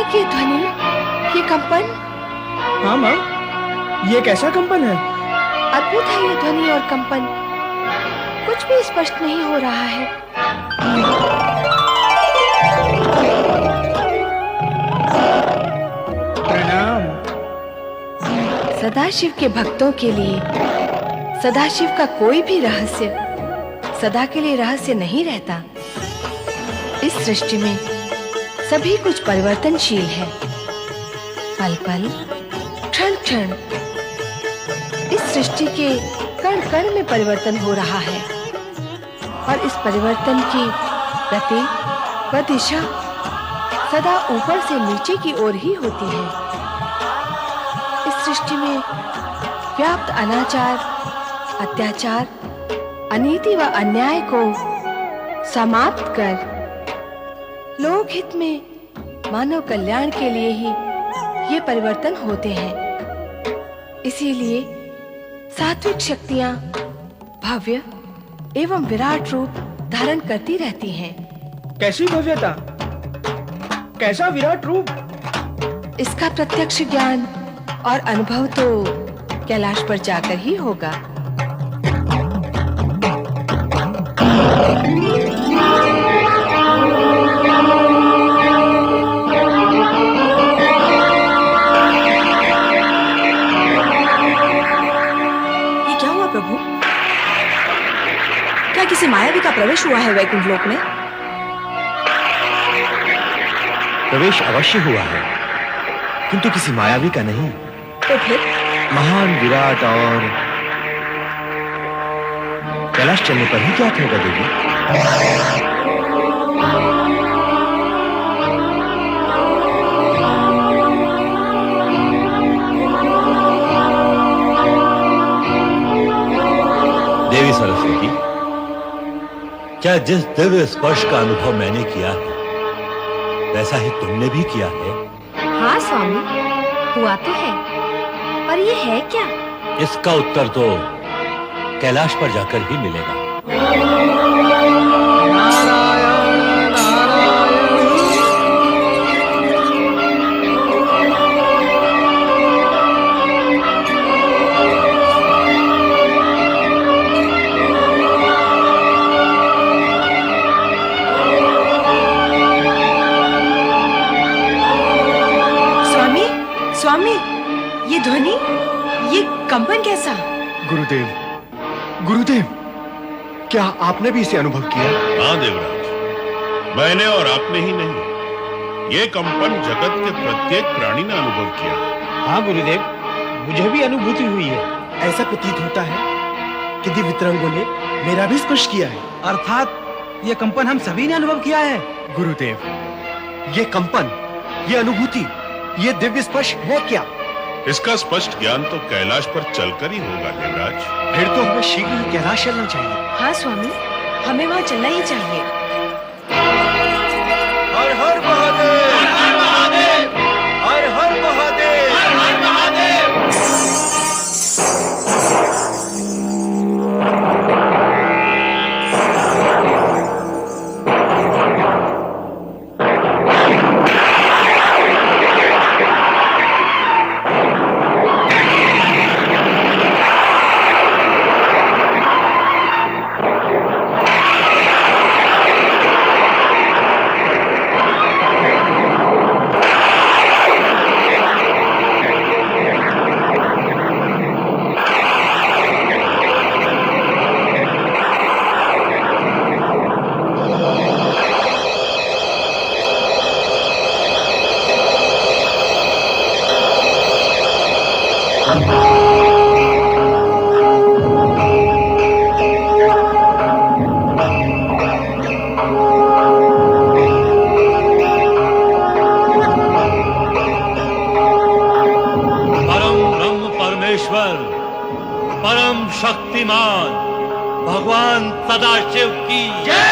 ये ध्वनि, ये कंपन। हाँ माँ, ये कैसा कंपन है? अद्भुत है ये ध्वनि और कंपन, कुछ भी स्पष्ट नहीं हो रहा है। प्रणाम। सदाशिव के भक्तों के लिए सदाशिव का कोई भी रहस्य सदा के लिए रहस्य नहीं रहता। इस सृष्टि में सभी कुछ परिवर्तनशील है, पल पल, क्षण क्षण। इस सृष्टि के कण कण में परिवर्तन हो रहा है और इस परिवर्तन की गति व दिशा सदा ऊपर से नीचे की ओर ही होती है। इस सृष्टि में व्याप्त अनाचार, अत्याचार, अनीति व अन्याय को समाप्त कर लोक हित में मानव कल्याण के लिए ही ये परिवर्तन होते हैं। इसीलिए सात्विक शक्तियां भव्य एवं विराट रूप धारण करती रहती हैं। कैसी भव्यता, कैसा विराट रूप? इसका प्रत्यक्ष ज्ञान और अनुभव तो कैलाश पर जाकर ही होगा। क्या किसी मायावी का प्रवेश हुआ है वैकुंठ लोक में? प्रवेश अवश्य हुआ है, किंतु किसी मायावी का नहीं। तो फिर? महान विराट और कैलाश चलने पर ही क्या होगा देवी? देवी सरस्वती, क्या जिस दिव्य स्पर्श का अनुभव मैंने किया है वैसा ही तुमने भी किया है? हाँ स्वामी, हुआ तो है, पर ये है क्या? इसका उत्तर तो कैलाश पर जाकर ही मिलेगा। स्वामी, ये ध्वनि, ये कंपन कैसा? गुरुदेव, गुरुदेव, क्या आपने भी इसे अनुभव किया? हाँ देवराज, मैंने और आपने ही नहीं, ये कंपन जगत के प्रत्येक प्राणी ने अनुभव किया। हाँ गुरुदेव, मुझे भी अनुभूति हुई है। ऐसा प्रतीत होता है कि दिव्य तरंगों ने मेरा भी स्पर्श किया है। अर्थात ये कंपन हम सभी ने अनुभव किया है। गुरुदेव, ये कंपन, ये अनुभूति, ये दिव्य स्पर्श है क्या? इसका स्पष्ट ज्ञान तो कैलाश पर चलकर ही होगा देवराज। फिर तो हमें शीघ्र ही कैलाश चलना चाहिए। हाँ स्वामी, हमें वहाँ चलना ही चाहिए। हर हर महादेव, हर हर महादेव, हर हर महादेव, हर हर महादेव। परम शक्तिमान भगवान सदाशिव की जय।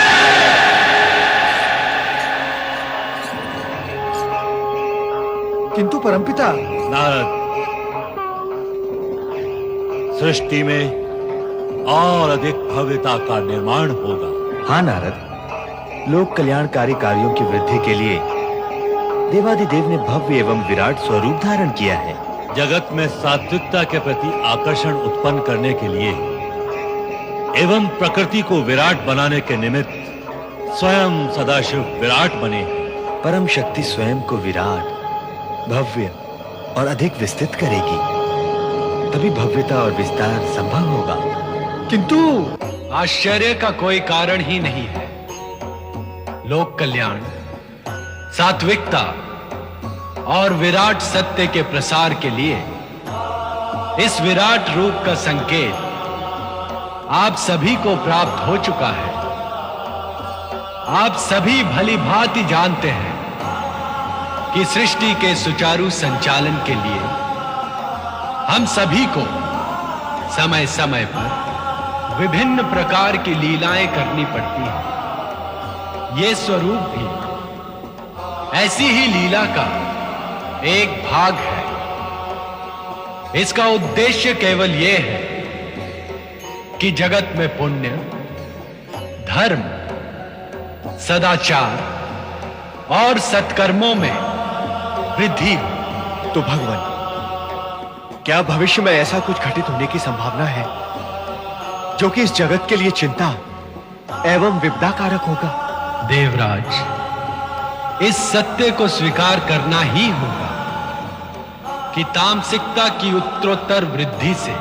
किंतु परमपिता, नारद, सृष्टि में और अधिक भव्यता का निर्माण होगा। हाँ नारद, लोक कल्याणकारी कार्यों की वृद्धि के लिए देवादिदेव ने भव्य एवं विराट स्वरूप धारण किया है। जगत में सात्विकता के प्रति आकर्षण उत्पन्न करने के लिए एवं प्रकृति को विराट बनाने के निमित्त स्वयं सदाशिव विराट बने। परम शक्ति स्वयं को विराट, भव्य और अधिक विस्तृत करेगी, तभी भव्यता और विस्तार संभव होगा। किंतु आश्चर्य का कोई कारण ही नहीं है। लोक कल्याण, सात्विकता और विराट सत्य के प्रसार के लिए इस विराट रूप का संकेत आप सभी को प्राप्त हो चुका है। आप सभी भली भांति जानते हैं कि सृष्टि के सुचारू संचालन के लिए हम सभी को समय समय पर विभिन्न प्रकार की लीलाएं करनी पड़ती हैं। ये स्वरूप भी ऐसी ही लीला का एक भाग है। इसका उद्देश्य केवल यह है कि जगत में पुण्य, धर्म, सदाचार और सत्कर्मों में वृद्धि हो। तो भगवान, क्या भविष्य में ऐसा कुछ घटित होने की संभावना है जो कि इस जगत के लिए चिंता एवं विपदाकारक होगा? देवराज, इस सत्य को स्वीकार करना ही होगा कि तामसिकता की उत्तरोत्तर वृद्धि से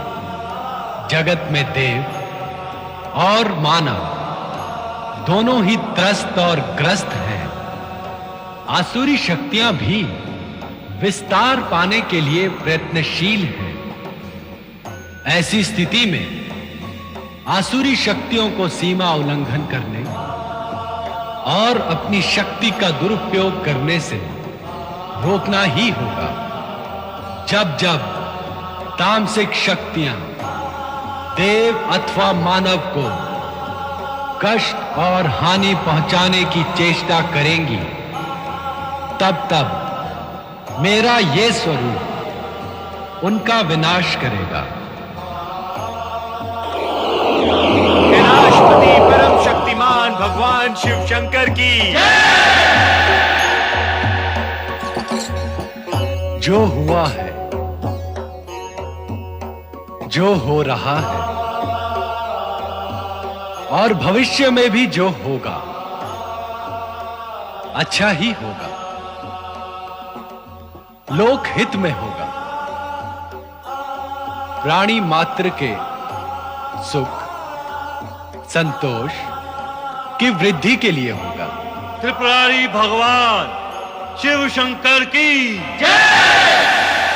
जगत में देव और मानव दोनों ही त्रस्त और ग्रस्त हैं। आसुरी शक्तियां भी विस्तार पाने के लिए प्रयत्नशील हैं। ऐसी स्थिति में आसुरी शक्तियों को सीमा उल्लंघन करने और अपनी शक्ति का दुरुपयोग करने से रोकना ही होगा। जब जब तामसिक शक्तियां देव अथवा मानव को कष्ट और हानि पहुंचाने की चेष्टा करेंगी, तब तब मेरा ये स्वरूप उनका विनाश करेगा। विनाशपति परम शक्तिमान भगवान शिव शंकर की जो हुआ है, जो हो रहा है और भविष्य में भी जो होगा, अच्छा ही होगा, लोक हित में होगा, प्राणी मात्र के सुख संतोष की वृद्धि के लिए होगा। त्रिपुरारी भगवान शिव शंकर की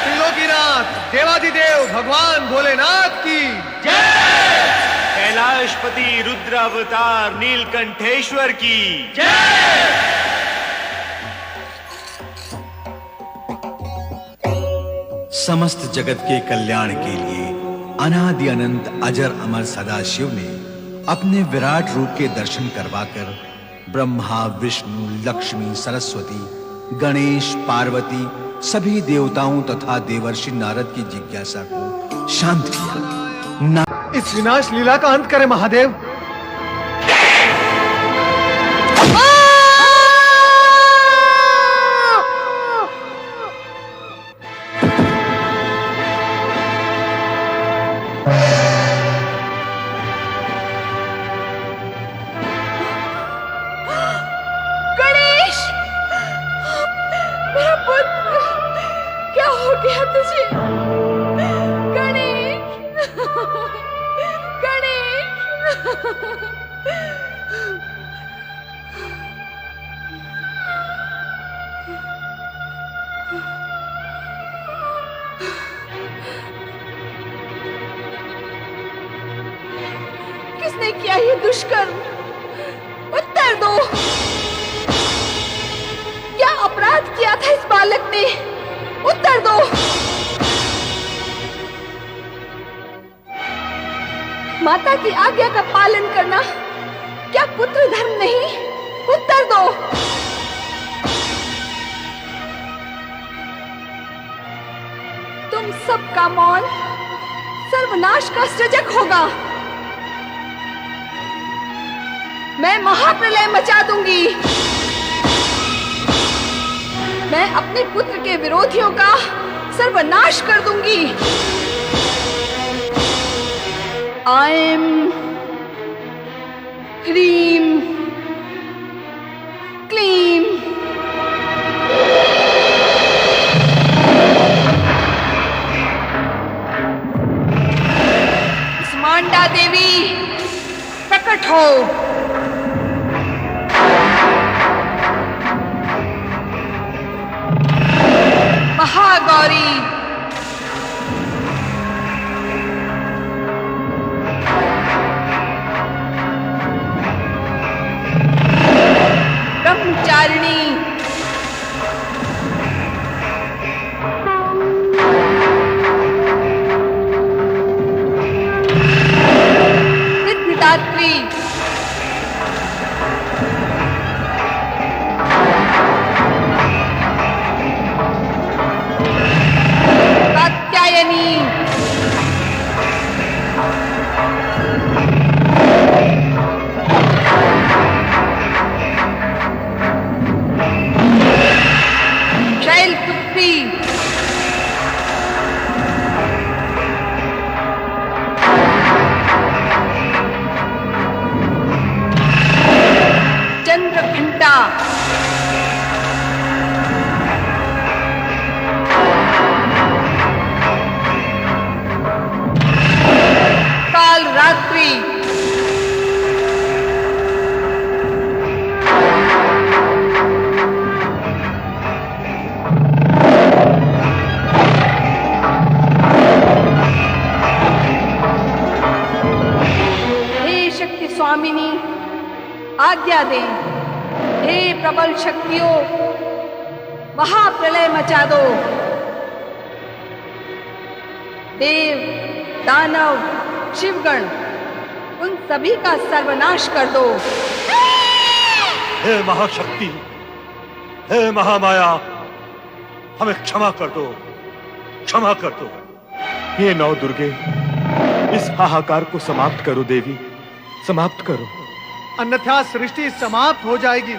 त्रिलोकीनाथ देवादिदेव भगवान भोलेनाथ की जय। कैलाशपति रुद्र अवतार नीलकंठेश्वर की जय। समस्त जगत के कल्याण के लिए अनादि अनंत अजर अमर सदाशिव ने अपने विराट रूप के दर्शन करवाकर ब्रह्मा, विष्णु, लक्ष्मी, सरस्वती, गणेश, पार्वती, सभी देवताओं तथा देवर्षि नारद की जिज्ञासा को शांत किया। इस विनाश लीला का अंत करे महादेव। गणेश, मेरा पुत्र, क्या हो गया तुझे? गणेश, गणेश। किसने किया ये दुष्कर्म? उत्तर दो। क्या अपराध किया था इस बालक ने? उत्तर दो। माता की आज्ञा का पालन करना क्या पुत्र धर्म नहीं? उत्तर दो। तुम सबका मौन सर्वनाश का सृजक होगा। मैं महाप्रलय मचा दूंगी। मैं अपने पुत्र के विरोधियों का सर्वनाश कर दूंगी। आयम ह्रीम क्लीम। कुष्मांडा देवी प्रकट हो। महागौरी ब्रह्मचारिणी सिद्धिदात्री कात्यायनी शैलपुत्री चंद्रघंटा काल रात्रि हे शक्ति स्वामिनी आज्ञा दे। हे प्रबल शक्तियों महाप्रलय मचा दो। देव दानव शिवगण उन सभी का सर्वनाश कर दो। हे महाशक्ति, हे महामाया, हमें क्षमा कर दो, क्षमा कर दो। हे नौ दुर्गे, इस हाहाकार को समाप्त करो देवी, समाप्त करो, अन्यथा सृष्टि समाप्त हो जाएगी।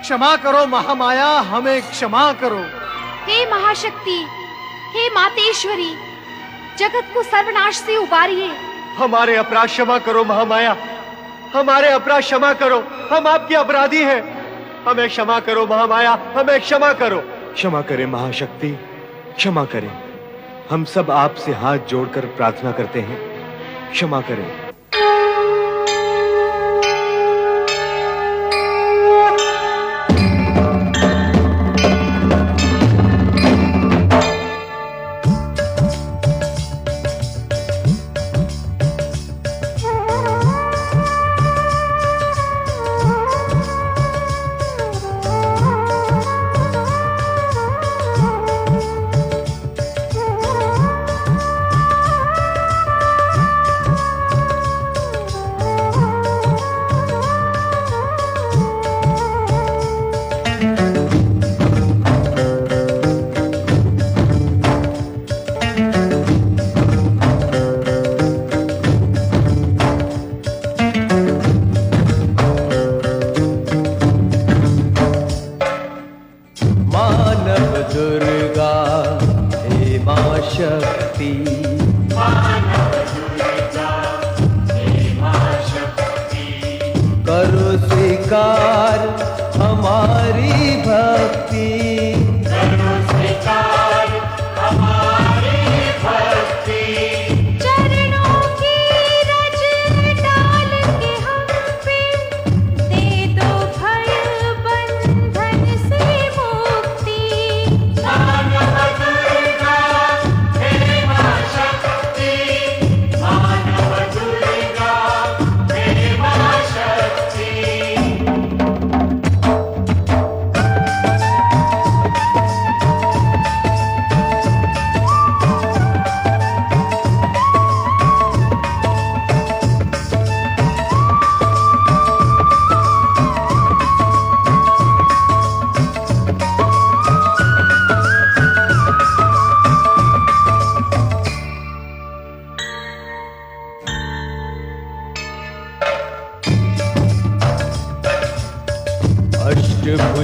क्षमा करो महामाया, हमें क्षमा करो। हे महाशक्ति, हे मातेश्वरी, जगत को सर्वनाश से उबारिए। हमारे अपराध क्षमा करो महामाया, हमारे अपराध क्षमा करो, हम आपके अपराधी हैं। हमें क्षमा करो महामाया, हमें क्षमा करो। क्षमा करें महाशक्ति, क्षमा करें। हम सब आपसे हाथ जोड़कर प्रार्थना करते हैं, क्षमा करें।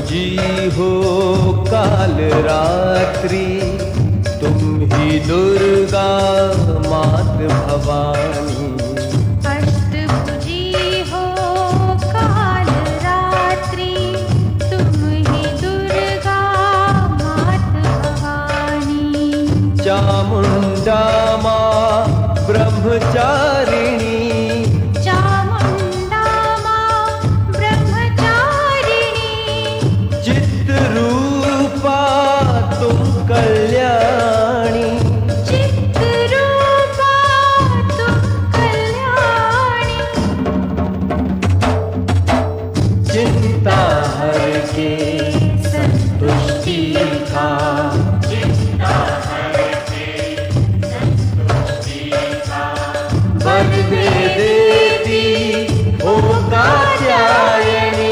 अष्टभुजी हो काल रात्रि, तुम ही दुर्गा मात भवानी। अष्टभुजी हो काल रात्रि, तुम ही दुर्गा मात भवानी। चामुंडा माँ ब्रह्मचारिणी, चामुंडा माँ ब्रह्मचारिणी। चित्त रूपा तुम कल्याणी, चित्त रूपा तुम कल्याणी। चिंता हर के संतुष्टि का, वर दे देती हो कात्यायनी।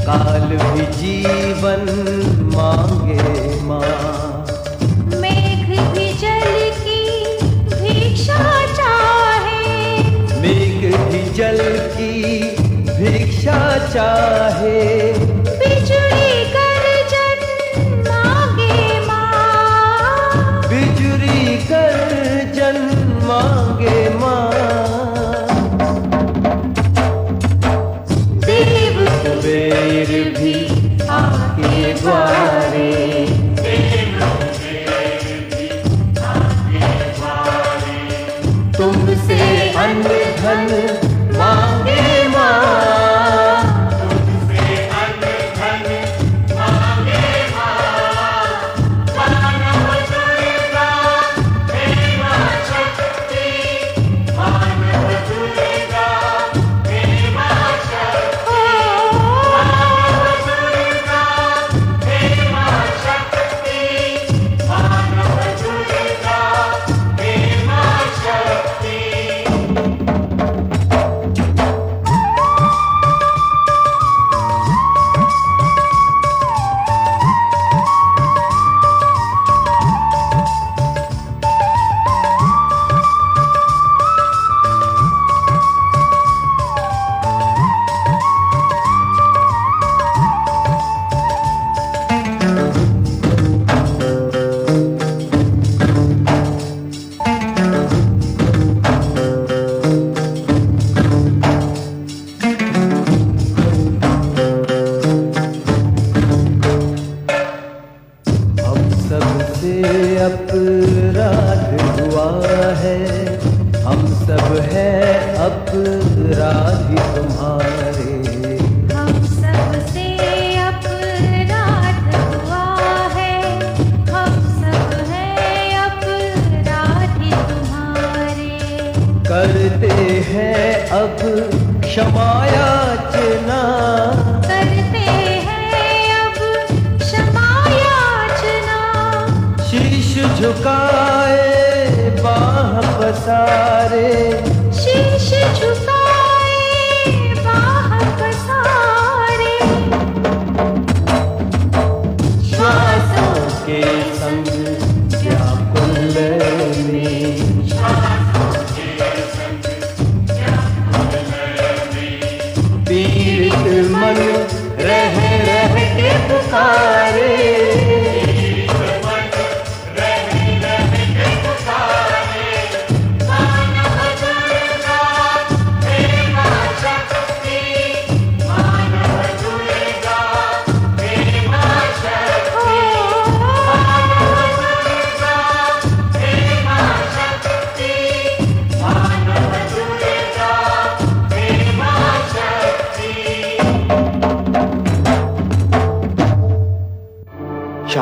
काल भी जीवन मांगे माँ। मेघ भी जल की भिक्षा चाहे, मेघ भी जल की भिक्षा चाहे। बिजुली गर्जन मांगे माँ, बिजुली गर्जन मांगे माँ। कुबेर भी आके द्वारे, तुमसे अन्न धन मांगे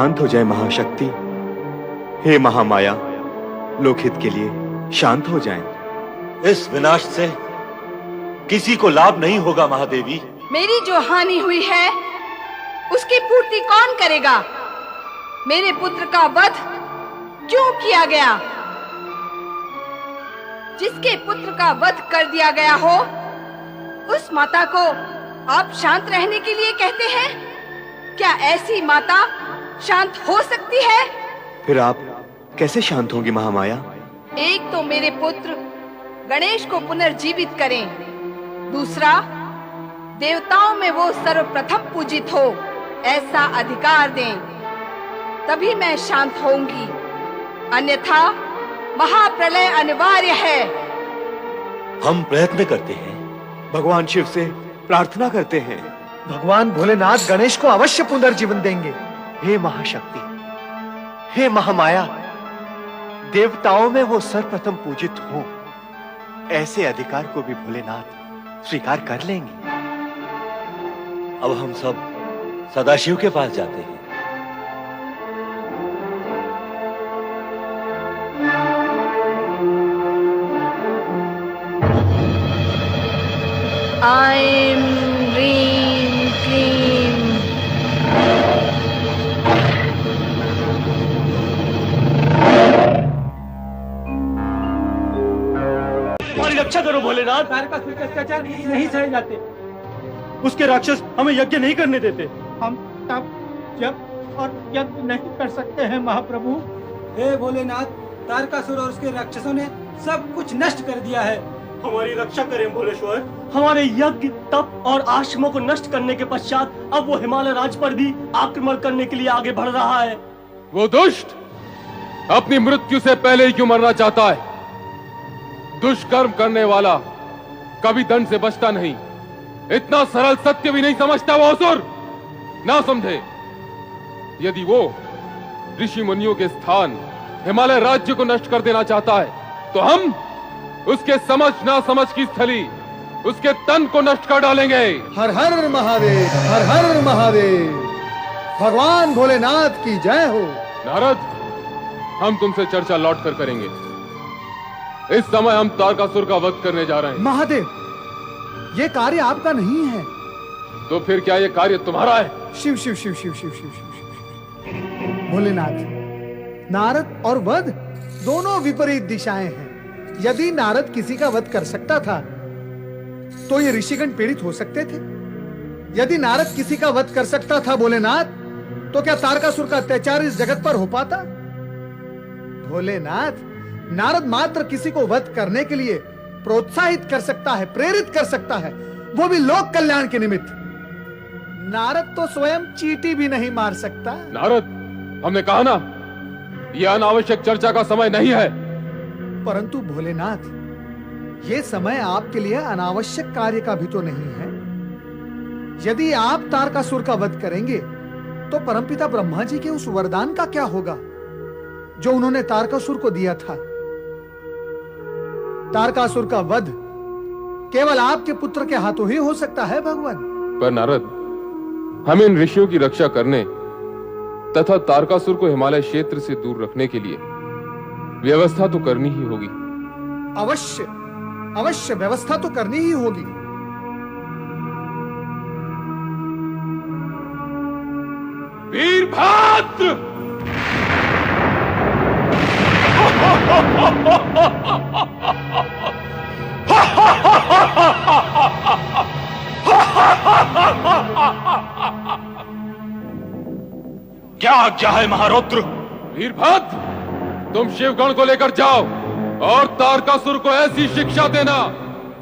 शांत हो जाए महाशक्ति। हे महामाया, लोकहित के लिए शांत हो जाएं। इस विनाश से किसी को लाभ नहीं होगा महादेवी। मेरी जो हानि हुई है उसकी पूर्ति कौन करेगा? मेरे पुत्र का वध क्यों किया गया? जिसके पुत्र का वध कर दिया गया हो उस माता को आप शांत रहने के लिए कहते हैं? क्या ऐसी माता शांत हो सकती है? फिर आप कैसे शांत होंगी महामाया? एक तो मेरे पुत्र गणेश को पुनर्जीवित करें, दूसरा देवताओं में वो सर्वप्रथम पूजित हो ऐसा अधिकार दें, तभी मैं शांत होऊंगी, अन्यथा महाप्रलय अनिवार्य है। हम प्रयत्न करते हैं, भगवान शिव से प्रार्थना करते हैं। भगवान भोलेनाथ गणेश को अवश्य पुनर्जीवन देंगे। हे महाशक्ति, हे महामाया, देवताओं में वो सर्वप्रथम पूजित हो ऐसे अधिकार को भी भोलेनाथ स्वीकार कर लेंगे। अब हम सब सदाशिव के पास जाते हैं। ऐं ह्रीं क्लीं हमारी रक्षा करो भोलेनाथ। तारकासुर के अत्याचार नहीं सहे जाते, उसके राक्षस हमें यज्ञ नहीं करने देते। हम तब जब और यज्ञ नहीं कर सकते हैं महाप्रभु। हे भोलेनाथ, तारकासुर और उसके राक्षसों ने सब कुछ नष्ट कर दिया है। हमारी रक्षा करें भोलेश्वर। हमारे यज्ञ, तप और आश्रमों को नष्ट करने के पश्चात अब वो हिमालय राज पर भी आक्रमण करने के लिए आगे बढ़ रहा है। वो दुष्ट अपनी मृत्यु से पहले ही क्यों मरना चाहता है? दुष्कर्म करने वाला कभी दंड से बचता नहीं। इतना सरल सत्य भी नहीं समझता वो असुर। ना समझे, यदि वो ऋषि मुनियों के स्थान हिमालय राज्य को नष्ट कर देना चाहता है तो हम उसके समझ ना समझ की स्थली उसके तन को नष्ट कर डालेंगे। हर हर महादेव, हर हर महादेव, भगवान भोलेनाथ की जय हो। नारद, हम तुमसे चर्चा लौट कर करेंगे। इस समय हम तारकासुर का वध करने जा रहे हैं। महादेव, ये कार्य आपका नहीं है। तो फिर क्या ये कार्य तुम्हारा है? शिव शिव शिव शिव शिव शिव शिव। भोलेनाथ, नारद और वध दोनों विपरीत दिशाएं हैं। यदि नारद किसी का वध कर सकता था तो ये ऋषिगण पीड़ित हो सकते थे। यदि नारद किसी का वध कर सकता था भोलेनाथ, तो क्या तारकासुर का अत्याचार इस जगत पर हो पाता? भोलेनाथ, नारद मात्र किसी को वध करने के लिए प्रोत्साहित कर सकता है, प्रेरित कर सकता है, वो भी लोक कल्याण के निमित्त। नारद तो स्वयं चींटी भी नहीं मार सकता। नारद, हमने कहा ना, यह अनावश्यक चर्चा का समय नहीं है। परंतु भोलेनाथ, ये समय आपके लिए अनावश्यक कार्य का भी तो नहीं है। यदि आप तारकासुर का वध करेंगे तो परमपिता ब्रह्मा जी के उस वरदान का क्या होगा जो उन्होंने तारकासुर को दिया था? तारकासुर का वध केवल आपके पुत्र के हाथों ही हो सकता है भगवान। पर नारद, हम इन ऋषियों की रक्षा करने तथा तारकासुर को हिमालय क्षेत्र से दूर रखने के लिए व्यवस्था तो करनी ही होगी। अवश्य अवश्य व्यवस्था तो करनी ही होगी। वीरभद्र! क्या आज्ञा है महारुद्र? वीरभद्र, तुम शिवगण को लेकर जाओ और तारकासुर को ऐसी शिक्षा देना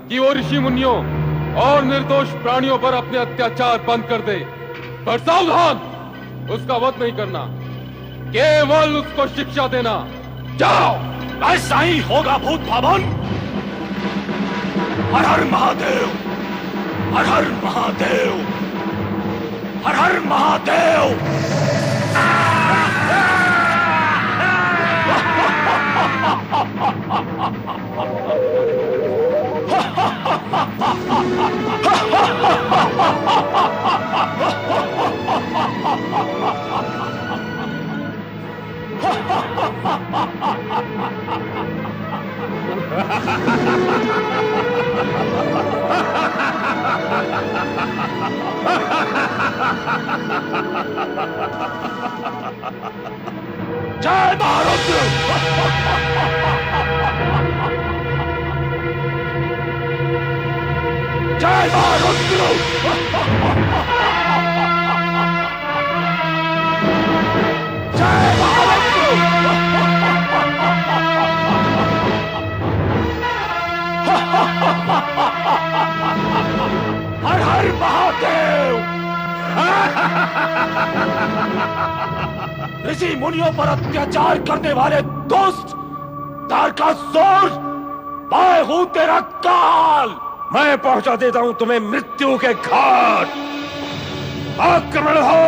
कि वो ऋषि मुनियों और निर्दोष प्राणियों पर अपने अत्याचार बंद कर दे। पर सावधान, उसका वध नहीं करना, केवल उसको शिक्षा देना। जाओ। ऐसा ही होगा भूत भवन। हर हर महादेव, हर हर महादेव, हर हर महादेव। जय महारुद्र! जय महारुद्र! जय हर हर महादेव! ऋषि मुनियों पर अत्याचार करने वाले दुष्ट तारकासुर, मैं हूं तेरा काल। मैं पहुंचा देता हूं तुम्हें मृत्यु के घाट। आक्रमण हो!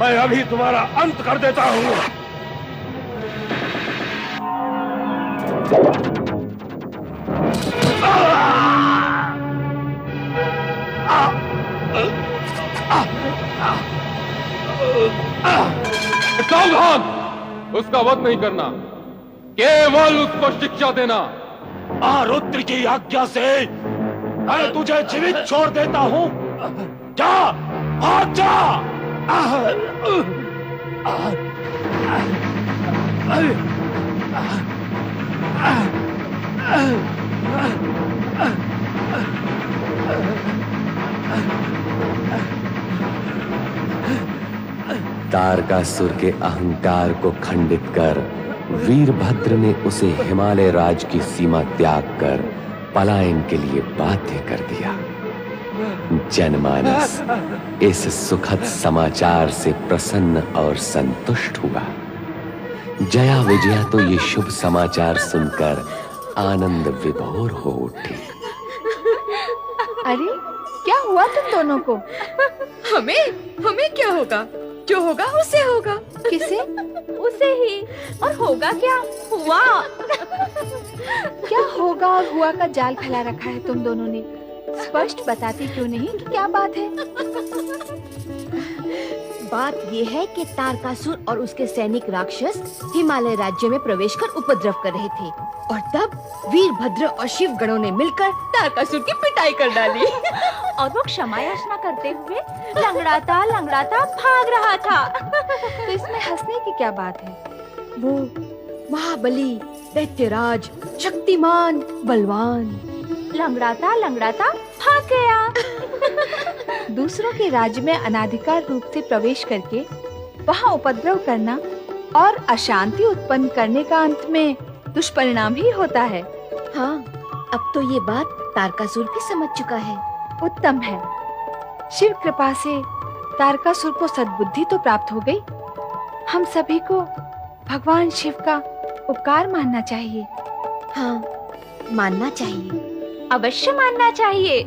मैं अभी तुम्हारा अंत कर देता हूं। सावधान! उसका वध नहीं करना, केवल उसको शिक्षा देना। रुद्र की आज्ञा से मैं तुझे जीवित छोड़ देता हूं। जा, भाग जा। तारकासुर के अहंकार को खंडित कर वीरभद्र ने उसे हिमालय राज की सीमा त्याग कर पलायन के लिए बाध्य कर दिया। जनमानस इस सुखद समाचार से प्रसन्न और संतुष्ट हुआ। जया विजया तो ये शुभ समाचार सुनकर आनंद विभोर हो उठी। अरे क्या हुआ तुम दोनों को? हमें क्या होगा? जो होगा उसे होगा। किसे? उसे ही। और होगा क्या? हुआ। क्या होगा और हुआ का जाल फैला रखा है तुम दोनों ने। स्पष्ट बताती क्यों नहीं कि क्या बात है? बात ये है कि तारकासुर और उसके सैनिक राक्षस हिमालय राज्य में प्रवेश कर उपद्रव कर रहे थे और तब वीरभद्र और शिव गणों ने मिलकर तारकासुर की पिटाई कर डाली। और वो क्षमा याचना करते हुए लंगड़ाता भाग रहा था। तो इसमें हंसने की क्या बात है? वो महाबली, दैत्यराज, शक्तिमान, बलवान लंगड़ाता लंगड़ाता भाग गया। दूसरों के राज्य में अनाधिकार रूप से प्रवेश करके वहां उपद्रव करना और अशांति उत्पन्न करने का अंत में दुष्परिणाम ही होता है। हाँ, अब तो ये बात तारकासुर भी समझ चुका है। उत्तम है। शिव कृपा से तारकासुर को सद्बुद्धि तो प्राप्त हो गई। हम सभी को भगवान शिव का उपकार मानना चाहिए। हाँ, मानना चाहिए, अवश्य मानना चाहिए।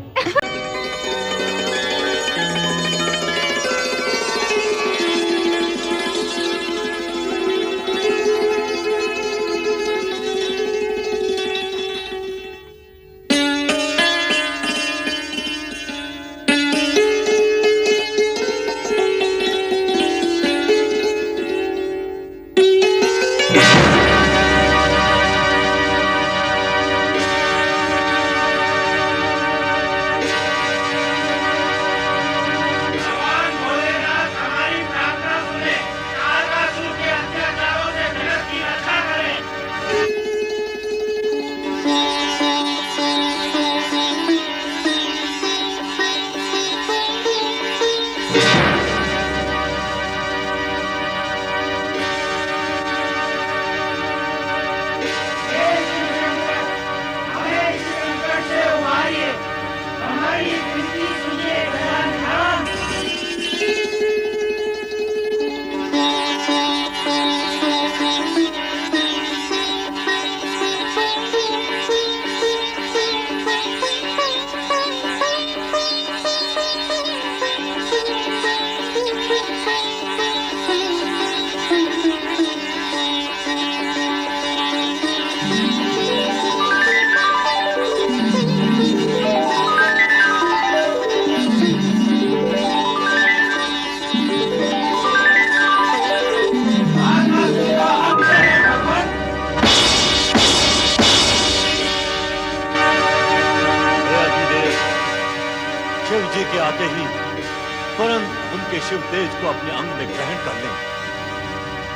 शिव तेज को अपने अंग में ग्रहण कर लें,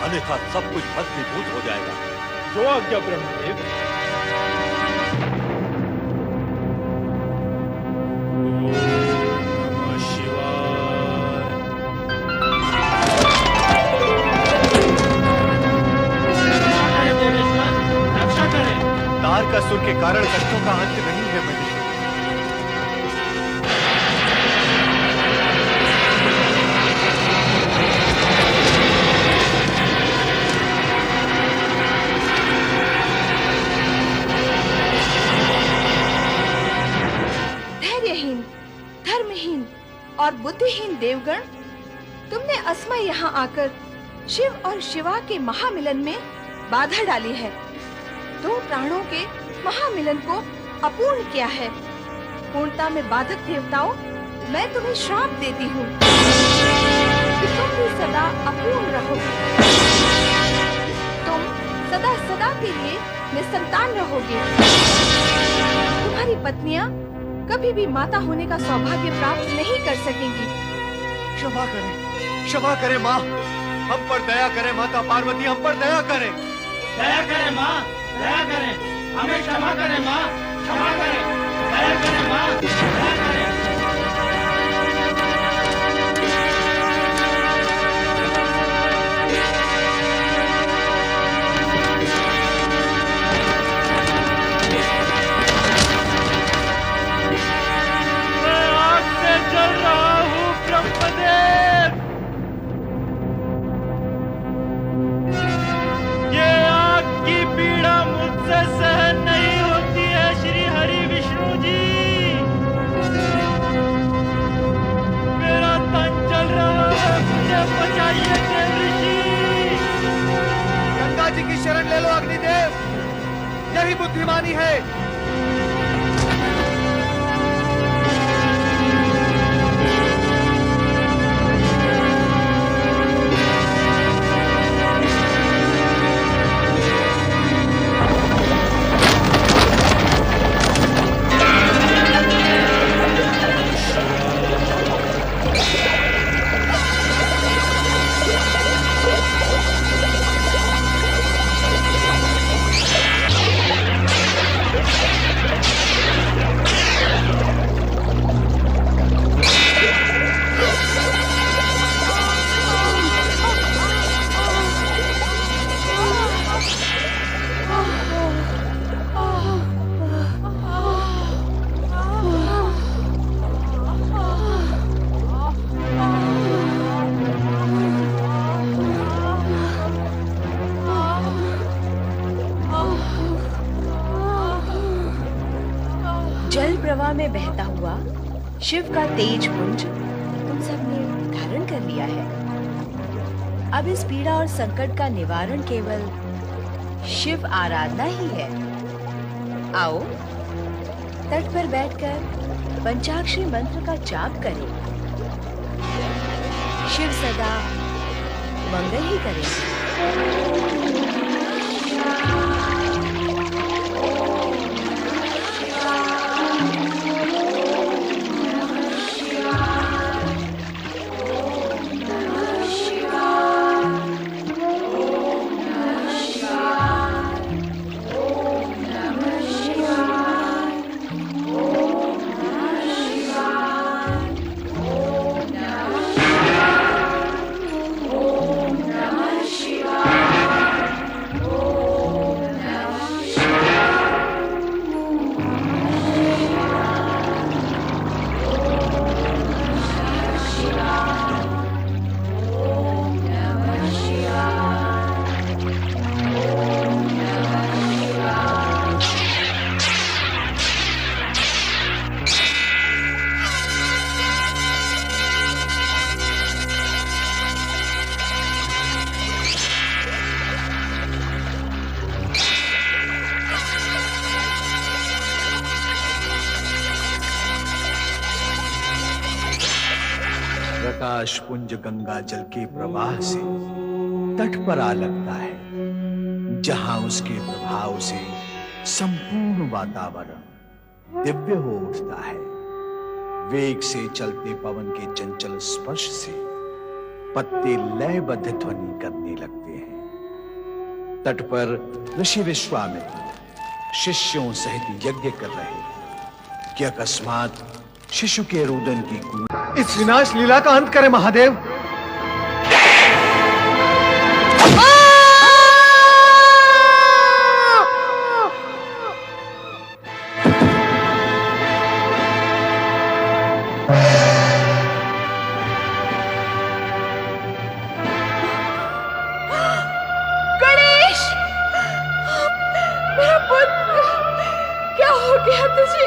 अन्यथा सब कुछ भस्मीभूत हो जाएगा। जो आज्ञा ब्रह्मदेव। तारकासुर के कारण कष्टों का अंत नहीं है महेश। धैर्यहीन, धर्महीन और बुद्धिहीन देवगण, तुमने असमय यहाँ आकर शिव और शिवा के महामिलन में बाधा डाली है। दो प्राणों के महामिलन को अपूर्ण किया है। पूर्णता में बाधक देवताओं, मैं तुम्हें श्राप देती हूँ कि तुम भी सदा अपूर्ण रहोगे। तुम सदा सदा के लिए निसंतान रहोगे। तुम्हारी पत्नियाँ कभी भी माता होने का सौभाग्य प्राप्त नहीं कर सकेंगी। क्षमा करें माँ, हम पर दया करें माता पार्वती, हम पर दया करें। दया करें माँ, दया करें, हमें क्षमा करें माँ, क्षमा करें, दया करें माँ, दया करें। मैं आग से जल रहा हूँ ब्रह्मदेव। ये आग की पीड़ा मुझसे सहन नहीं होती है श्री हरि विष्णु जी। मेरा तन जल रहा है, मुझे बचाइए देव ऋषि। गंगा जी की शरण ले लो अग्निदेव, यही बुद्धिमानी है। प्रवाह में बहता हुआ शिव का तेज पुंज तुम सबने धारण कर लिया है। अब इस पीड़ा और संकट का निवारण केवल शिव आराधना ही है। आओ तट पर बैठकर पंचाक्षरी मंत्र का जाप करें। शिव सदा मंगल ही करे। प्रकाश पुंज गंगा जल के प्रवाह से तट पर आ लगता है, जहां उसके प्रभाव से संपूर्ण वातावरण दिव्य हो उठता है। वेग से चलते पवन के चंचल स्पर्श से पत्ते लयबद्ध ध्वनि करने लगते हैं। तट पर ऋषि विश्वामित्र शिष्यों सहित यज्ञ कर रहे कि अकस्मात शिशु के रुदन की गूंज इस विनाश लीला का अंत करे महादेव। गणेश, मेरा पुत्र, क्या हो गया तुझे?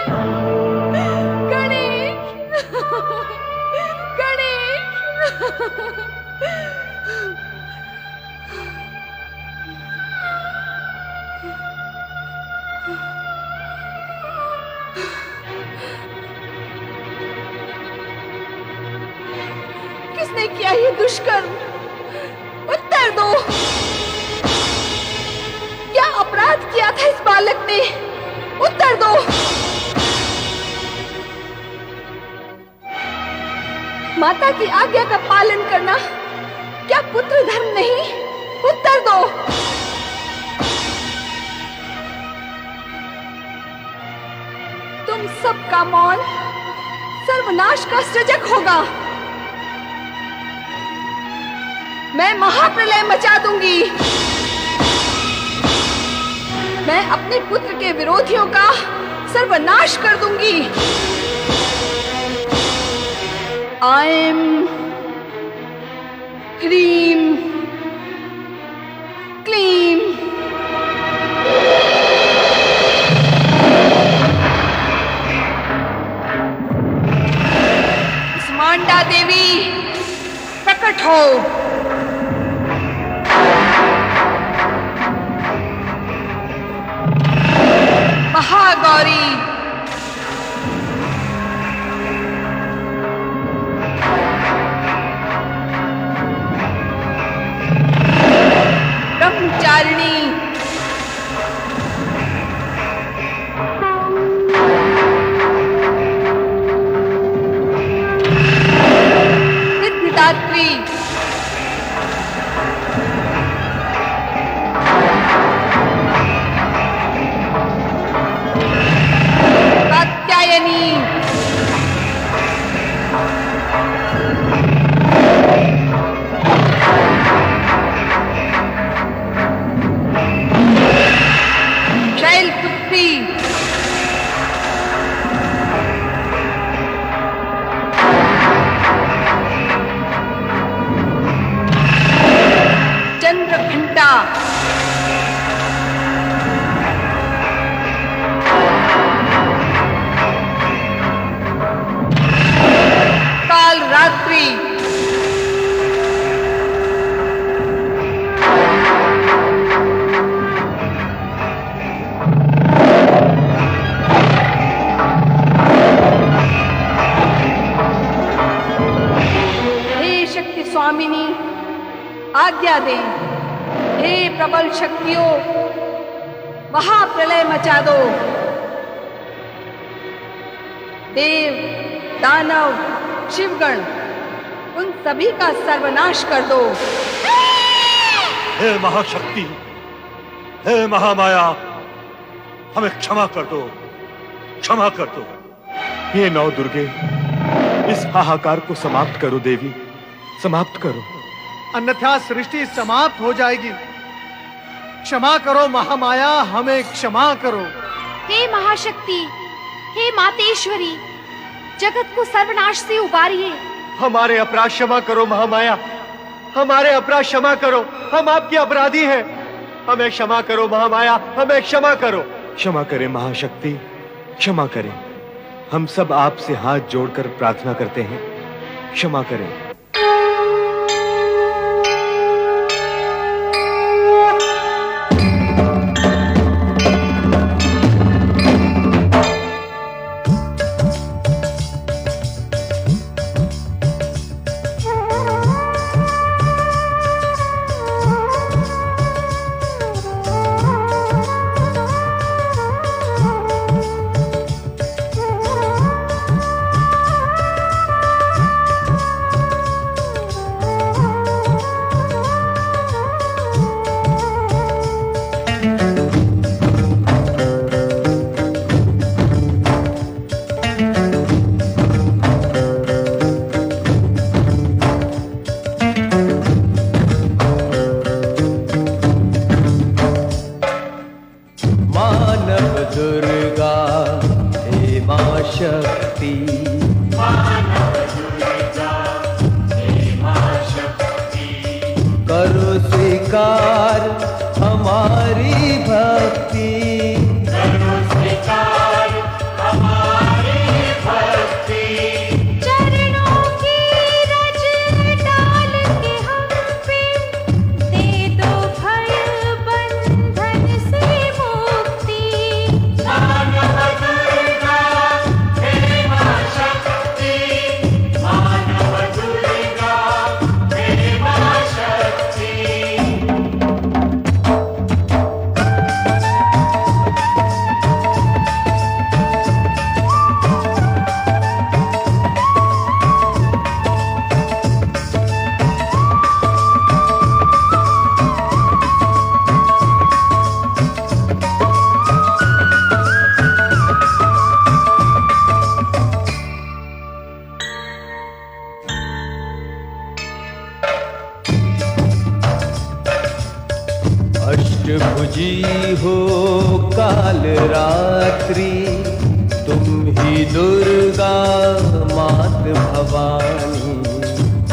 किसने किया ये दुष्कर्म? उत्तर दो। क्या अपराध किया था इस बालक ने? उत्तर दो। माता की आज्ञा का पालन करना क्या पुत्र धर्म नहीं? उत्तर दो। तुम सबका मौन सर्वनाश का सृजक होगा। मैं महाप्रलय मचा दूंगी। मैं अपने पुत्र के विरोधियों का सर्वनाश कर दूंगी। ऐं ह्रीं क्लीं कुष्मांडा देवी प्रकट हो। महागौरी ब्रह्मचारिणी सिद्धिदात्री प्रबल शक्तियों, महाप्रलय मचा दो। देव, दानव, शिवगण, उन सभी का सर्वनाश कर दो। हे महाशक्ति, हे महामाया, हमें क्षमा कर दो, क्षमा कर दो। हे नौ दुर्गे, इस हाहाकार को समाप्त करो देवी, समाप्त करो, अन्यथा सृष्टि समाप्त हो जाएगी। क्षमा करो महामाया, हमें क्षमा करो। हे महाशक्ति, हे मातेश्वरी, जगत को सर्वनाश से उबारिए। हमारे अपराध क्षमा करो महामाया, हमारे अपराध क्षमा करो, हम आपके अपराधी हैं। हमें क्षमा करो महामाया, हमें क्षमा करो। क्षमा करें महाशक्ति, क्षमा करें। हम सब आपसे हाथ जोड़कर प्रार्थना करते हैं, क्षमा करें। अष्टभुजी हो काल रात्रि, तुम ही दुर्गा मात भवानी।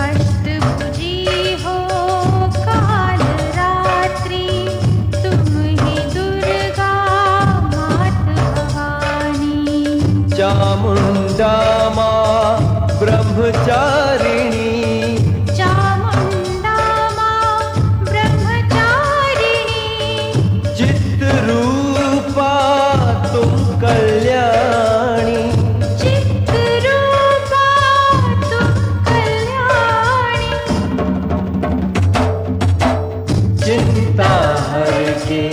अष्टभुजी हो काल रात्रि, तुम ही दुर्गा मात भवानी। चामुंडा मां ब्रह्मचारिणी, कल्याणी, चित्रूपा तुम कल्याणी। चिंता हर के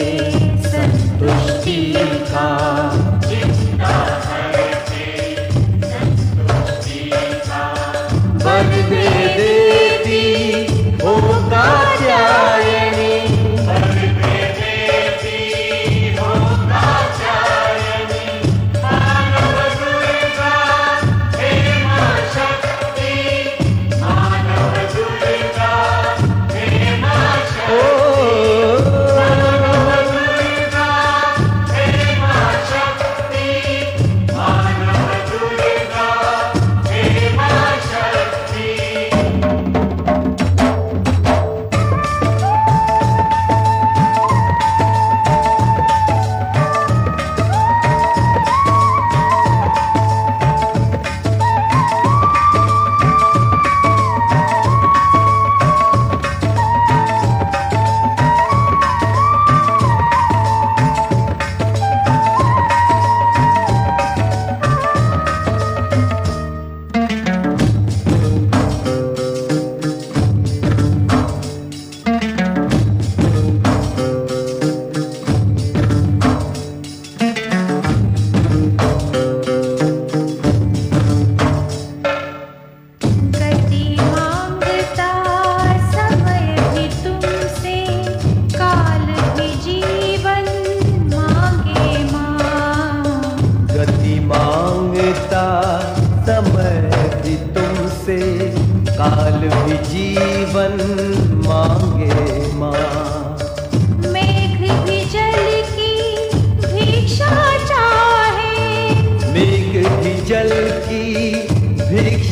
संतुष्टि का, चिंता हर के संतुष्टि का। वर दे देती हो कात्यायनी,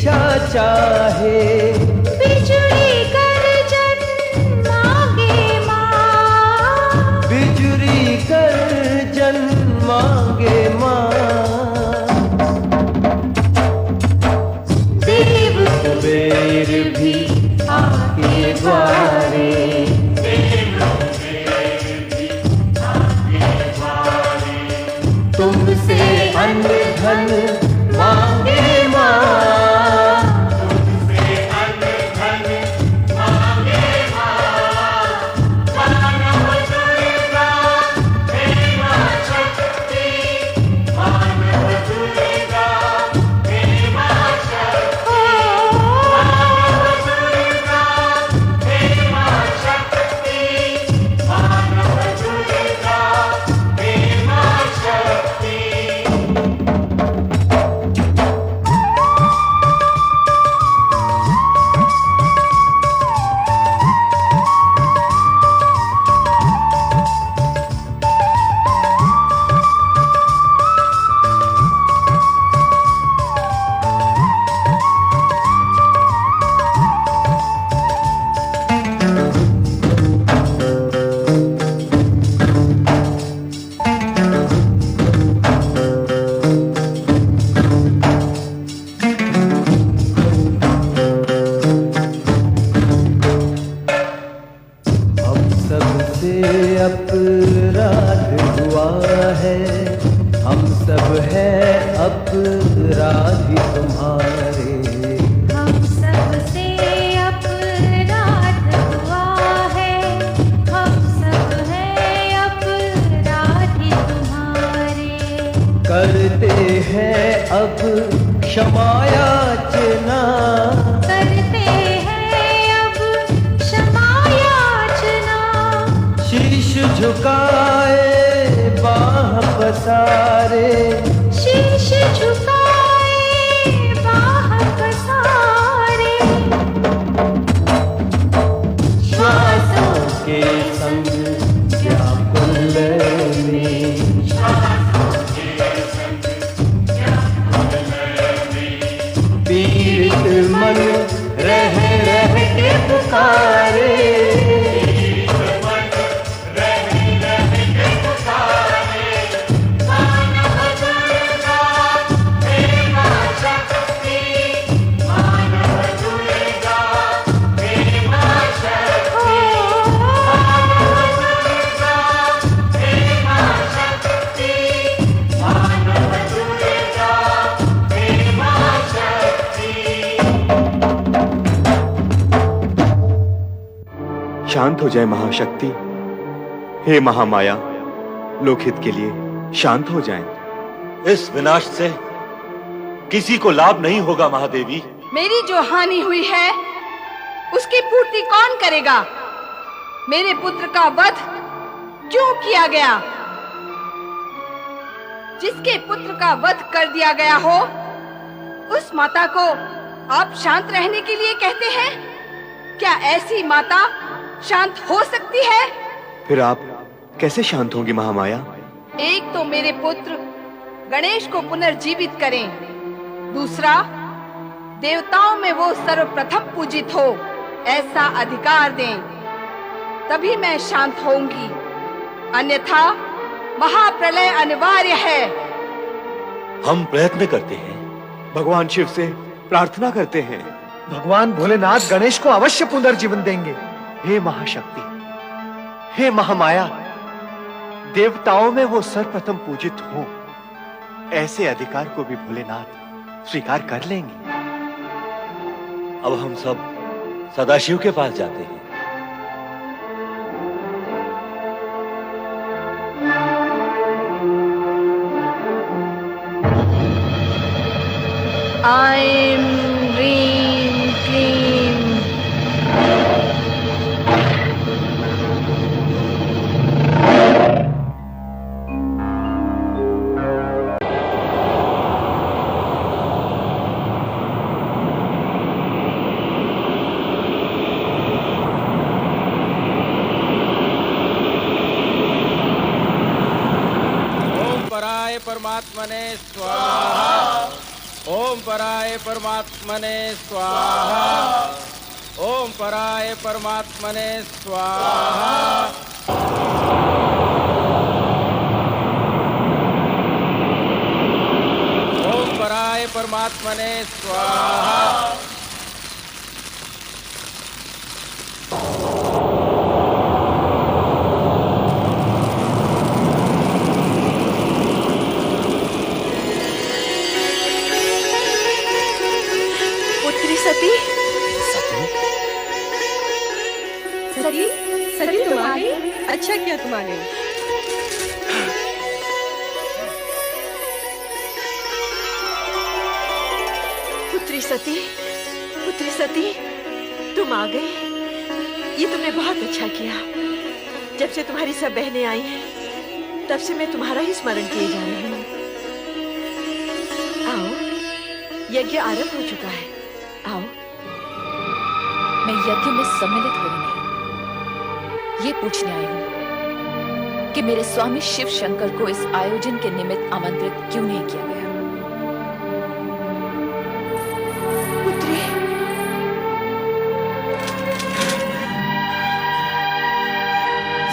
दिशा चाहे। बिजुली गर्जन मांगे माँ, बिजुली गर्जन मांगे माँ। देव कुबेर भी आके द्वारे, तुमसे अन्न धन मांगे माँ, तुमसे अन्न धन मांगे माँ। मानव दुर्गा हे माँ शक्ति, मानव दुर्गा हे माँ शक्ति, मानव दुर्गा हे माँ शक्ति, मानव दुर्गा हे माँ शक्ति। हम सबसे अपराध हुआ है, हम सब हैं अपराधी तुम्हारे। हम सबसे अपराध हुआ है, हम सब हैं अपराधी तुम्हारे। करते हैं अब क्षमा याचना, करते हैं अब क्षमा याचना। शीश झुकाए बाह पसारे, शीश झुकाए बाह पसारे। श्वासों के संग व्याकुल में, पीड़ित मन रह रह के पुकारे। मानव दुर्गा हे माँ शक्ति, मानव दुर्गा हे माँ शक्ति, मानव दुर्गा हे माँ शक्ति, मानव दुर्गा हे माँ शक्ति। शांत हो जाए महाशक्ति, हे महामाया, लोकहित के लिए शांत हो जाएं। इस विनाश से किसी को लाभ नहीं होगा महादेवी। मेरी जो हानि हुई है उसकी पूर्ति कौन करेगा? मेरे पुत्र का वध क्यों किया गया? जिसके पुत्र का वध कर दिया गया हो उस माता को आप शांत रहने के लिए कहते हैं? क्या ऐसी माता शांत हो सकती है? फिर आप कैसे शांत होंगी महामाया? एक तो मेरे पुत्र गणेश को पुनर्जीवित करें, दूसरा देवताओं में वो सर्वप्रथम पूजित हो ऐसा अधिकार दें, तभी मैं शांत होऊंगी, अन्यथा महाप्रलय अनिवार्य है। हम प्रयत्न करते हैं, भगवान शिव से प्रार्थना करते हैं, भगवान भोलेनाथ गणेश को अवश्य पुनर्जीवन देंगे। हे महाशक्ति, हे महामाया, देवताओं में वो सर्वप्रथम पूजित हो ऐसे अधिकार को भी भोलेनाथ स्वीकार कर लेंगे। अब हम सब सदाशिव के पास जाते हैं। ऐं ह्रीं क्लीं परमात्मने स्वाहा। ओम पराय परमात्मने स्वाहा। ओम पराय परमात्मने स्वाहा। ओम पराय परमात्मने स्वाहा। सती सती सती तुम आ गई। अच्छा किया तुम आ गई। पुत्री सती तुम आ गई। ये तुमने बहुत अच्छा किया। जब से तुम्हारी सब बहनें आई हैं तब से मैं तुम्हारा ही स्मरण किए जा रही हूँ। आओ, यज्ञ आरंभ हो चुका है। आओ। मैं यज्ञ में सम्मिलित हुई नहीं, ये पूछने आई हूँ कि मेरे स्वामी शिव शंकर को इस आयोजन के निमित्त आमंत्रित क्यों नहीं किया गया। पुत्री,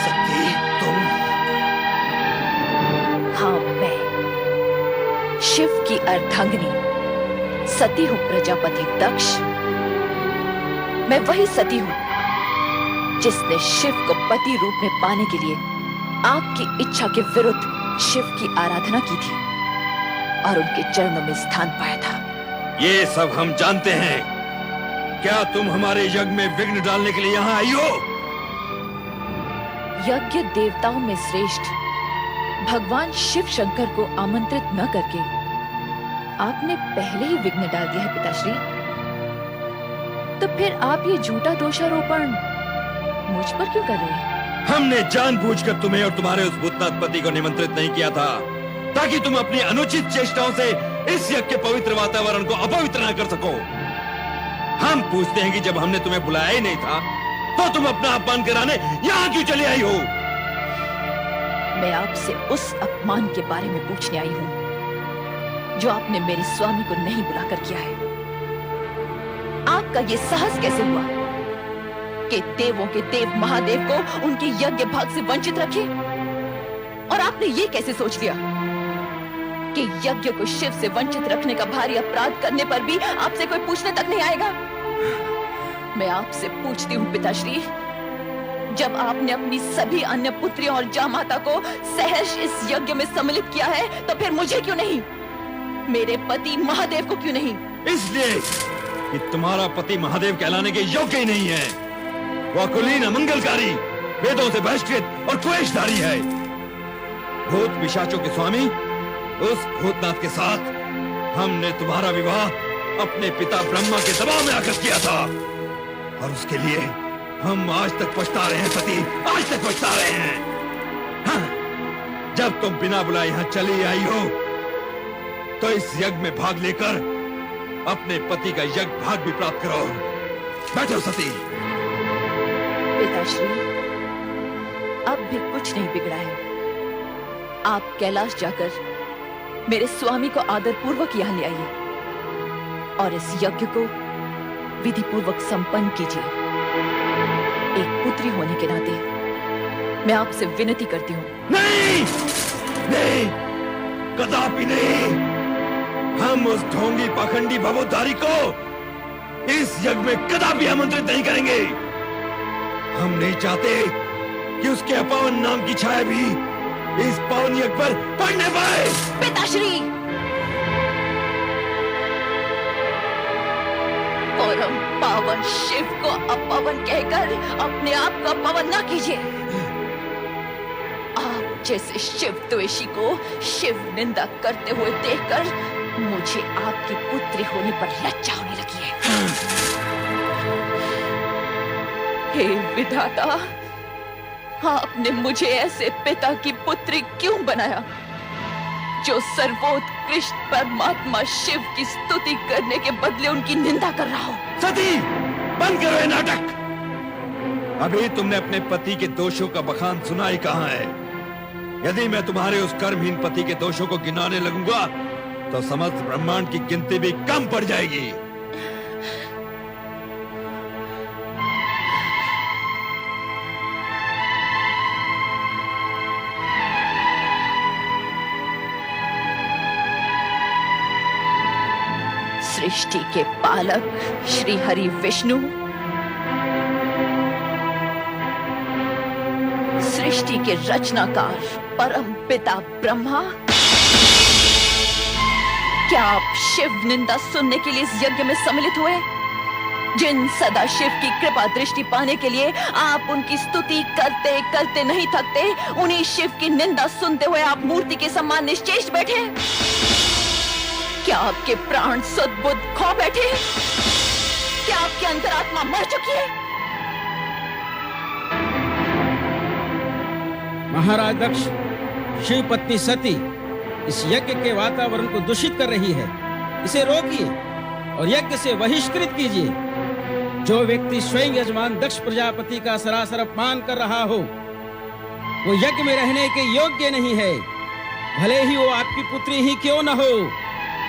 सती तुम? हाँ, मैं शिव की अर्धांगिनी सती हूँ प्रजापति दक्ष। मैं वही सती हूँ जिसने शिव को पति रूप में पाने के लिए आपकी इच्छा के विरुद्ध शिव की आराधना की थी और उनके चरणों में स्थान पाया था। ये सब हम जानते हैं। क्या तुम हमारे यज्ञ में विघ्न डालने के लिए यहाँ आई हो? यज्ञ देवताओं में श्रेष्ठ भगवान शिव शंकर को आमंत्रित न करके आपने पहले ही विघ्न डाल दिया है पिताश्री। तो फिर आप ये झूठा दोषारोपण मुझ पर क्यों कर रहे हैं? हमने जानबूझकर तुम्हें और तुम्हारे उस भूतनाथ पति को निमंत्रित नहीं किया था ताकि तुम अपनी अनुचित चेष्टाओं से इस यज्ञ के पवित्र वातावरण को अपवित्र न कर सको। हम पूछते हैं कि जब हमने तुम्हें बुलाया ही नहीं था तो तुम अपना अपमान कराने यहाँ क्यों चली आई हो? मैं आपसे उस अपमान के बारे में पूछने आई हूँ जो आपने मेरे स्वामी को नहीं बुलाकर किया है। आपका ये साहस कैसे हुआ कि देवों के देव महादेव को उनके यज्ञ भाग से वंचित रखे? और आपने ये कैसे सोच लिया कि यज्ञ को शिव से वंचित रखने का भारी अपराध करने पर भी आपसे कोई पूछने तक नहीं आएगा? मैं आपसे पूछती हूँ पिताश्री, जब आपने अपनी सभी अन्य पुत्रियों और जामाता को सहर्ष इस यज्ञ में सम्मिलित किया है तो फिर मुझे क्यों नहीं? मेरे पति महादेव को क्यों नहीं? इसलिए कि तुम्हारा पति महादेव कहलाने के योग्य ही नहीं है। वह कुलीन अमंगलकारी, वेदों से बहिष्कृत और क्लेशधारी है। भूत पिशाचों के स्वामी उस भूतनाथ के साथ हमने तुम्हारा विवाह अपने पिता ब्रह्मा के दबाव में आकर किया था और उसके लिए हम आज तक पछता रहे हैं सती, आज तक पछता रहे हैं। हाँ, जब तुम बिना बुलाए यहाँ चली आई हो तो इस यज्ञ में भाग लेकर अपने पति का यज्ञ भाग भी प्राप्त करो। बैठो सती। पिताश्री, अब भी कुछ नहीं बिगड़ा है। आप कैलाश जाकर मेरे स्वामी को आदर पूर्वक यहाँ ले आइए और इस यज्ञ को विधि पूर्वक संपन्न कीजिए। एक पुत्री होने के नाते मैं आपसे विनती करती हूँ। नहीं, नहीं, कदापि नहीं। हम उस ढोंगी पाखंडी भवोद्धारी को इस यज्ञ में कदापि आमंत्रित नहीं करेंगे। हम नहीं चाहते कि उसके अपावन नाम की छाया भी इस पावन यज्ञ पर पड़ने पाए। पिताश्री, परम पावन शिव को अपावन कहकर अपने आप को अपमान न कीजिए। आप जैसे शिव द्वेषी को शिव निंदा करते हुए देखकर मुझे आपकी पुत्री होने पर लज्जा होने लगी है। हे विधाता, आपने मुझे ऐसे पिता की पुत्री क्यों बनाया जो सर्वोत्कृष्ट परमात्मा शिव की स्तुति करने के बदले उनकी निंदा कर रहा हो? सती, बंद करो ये नाटक। अभी तुमने अपने पति के दोषों का बखान सुना ही कहाँ है? यदि मैं तुम्हारे उस कर्महीन पति के दोषों को गिनाने लगूंगा तो समस्त ब्रह्मांड की गिनती भी कम पड़ जाएगी। सृष्टि के पालक श्री हरि विष्णु, सृष्टि के रचनाकार परम पिता ब्रह्मा, क्या आप शिव निंदा सुनने के लिए इस यज्ञ में सम्मिलित हुए? जिन सदाशिव की कृपा दृष्टि पाने के लिए आप उनकी स्तुति करते करते नहीं थकते, उन्हीं शिव की निंदा सुनते हुए आप मूर्ति के समान निश्चेष्ट बैठे? क्या आपके प्राण सुध बुद्ध खो बैठे? क्या आपकी अंतरात्मा मर चुकी है? महाराज दक्ष, शिव पत्नी सती इस यज्ञ के वातावरण को दूषित कर रही है। इसे रोकिए और यज्ञ से बहिष्कृत कीजिए। जो व्यक्ति स्वयं यजमान दक्ष प्रजापति का सरासर अपमान कर रहा हो, वो यज्ञ में रहने के योग्य नहीं है, भले ही वो आपकी पुत्री ही क्यों न हो।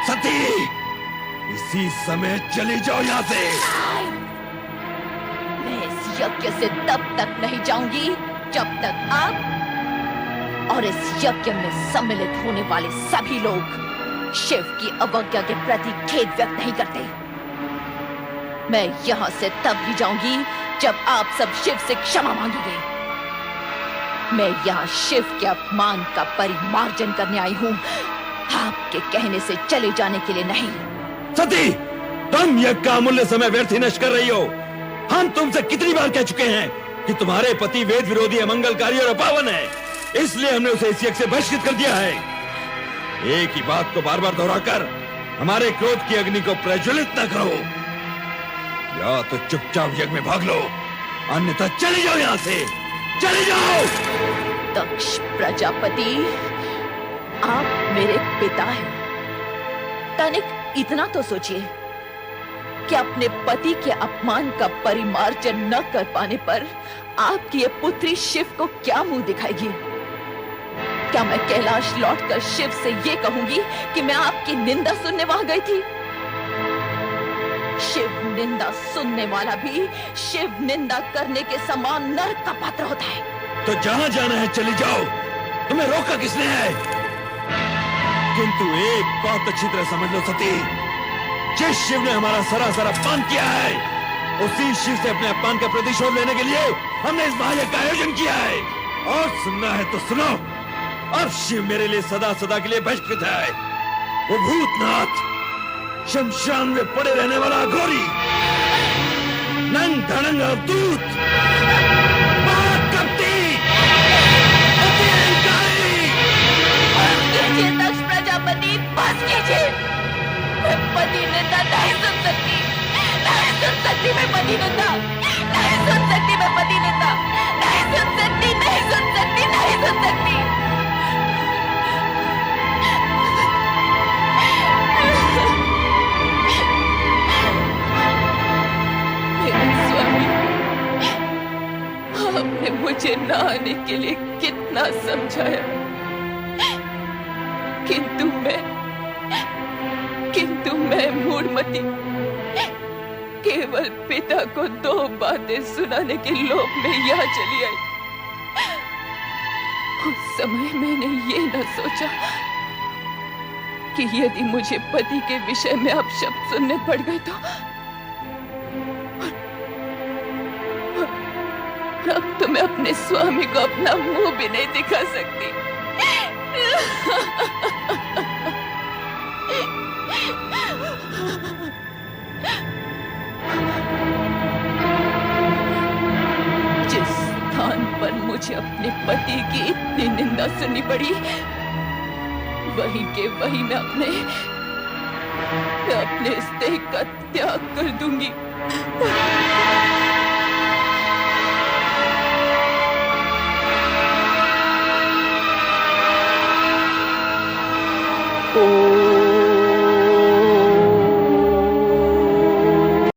सती, इसी समय चली जाओ यहाँ से। मैं इस यज्ञ से तब तक नहीं जाऊंगी जब तक आप और इस यज्ञ में सम्मिलित होने वाले सभी लोग शिव की अवज्ञा के प्रति खेद व्यक्त नहीं करते। मैं यहाँ से तब ही जाऊंगी जब आप सब शिव से क्षमा मांगेंगे। मैं यहाँ शिव के अपमान का परिमार्जन करने आई हूँ, आपके कहने से चले जाने के लिए नहीं। सती, तुम यज्ञ का अमूल्य समय व्यर्थ ही नष्ट कर रही हो। हम तुमसे कितनी बार कह चुके हैं कि तुम्हारे पति वेद विरोधी, अमंगलकारी और अपावन है, इसलिए हमने उसे इस यज्ञ से बहिष्कृत कर दिया है। एक ही बात को बार बार दोहराकर हमारे क्रोध की अग्नि को प्रज्वलित न करो। या तो चुपचाप यज्ञ में भाग लो, अन्यथा चले जाओ यहाँ से, चले जाओ। दक्ष प्रजापति, आप मेरे पिता हैं। तनिक इतना तो सोचिए कि अपने पति के अपमान का परिमार्जन न कर पाने पर आपकी ये पुत्री शिव को क्या मुंह दिखाएगी? क्या मैं कैलाश लौटकर शिव से ये कहूंगी कि मैं आपकी निंदा सुनने वहां गई थी? शिव निंदा सुनने वाला भी शिव निंदा करने के समान नरक का पात्र होता है। तो जहां जाना है चली जाओ, तुम्हें रोका किसने है? किंतु एक बात अच्छी तरह समझ लो सती, जिस शिव ने हमारा सरासर अपमान किया है, उसी शिव से अपने अपमान का प्रतिशोध लेने के लिए हमने इस महायज्ञ का आयोजन किया है। और सुनना है तो सुनो, अब शिव मेरे लिए सदा सदा के लिए बहिष्कृत है। वो भूतनाथ, शमशान में पड़े रहने वाला अघोरी, नंग धड़ंग अवधूत, दक्ष प्रजापति, बस कीजिए। मैं पति निंदा नहीं सुन सकती, नहीं सुन सकती मैं पति निंदा, नहीं सुन सकती मैं पति निंदा, नहीं सुन सकती, नहीं सुन सकती, नहीं सुन सकती। मेरे स्वामी, आपने मुझे न आने के लिए कितना समझाया, किंतु मैं मूढ़मती केवल पिता को दो बातें सुनाने के लोभ में यहाँ चली आई। उस समय मैंने ये न सोचा कि यदि मुझे पति के विषय में अपशब्द सुनने पड़ गए तो अब तो मैं अपने स्वामी को अपना मुंह भी नहीं दिखा सकती। जिस स्थान पर मुझे अपने पति की इतनी निंदा सुननी पड़ी, वहीं के वहीं मैं अपने इस देह का त्याग कर दूंगी। ओ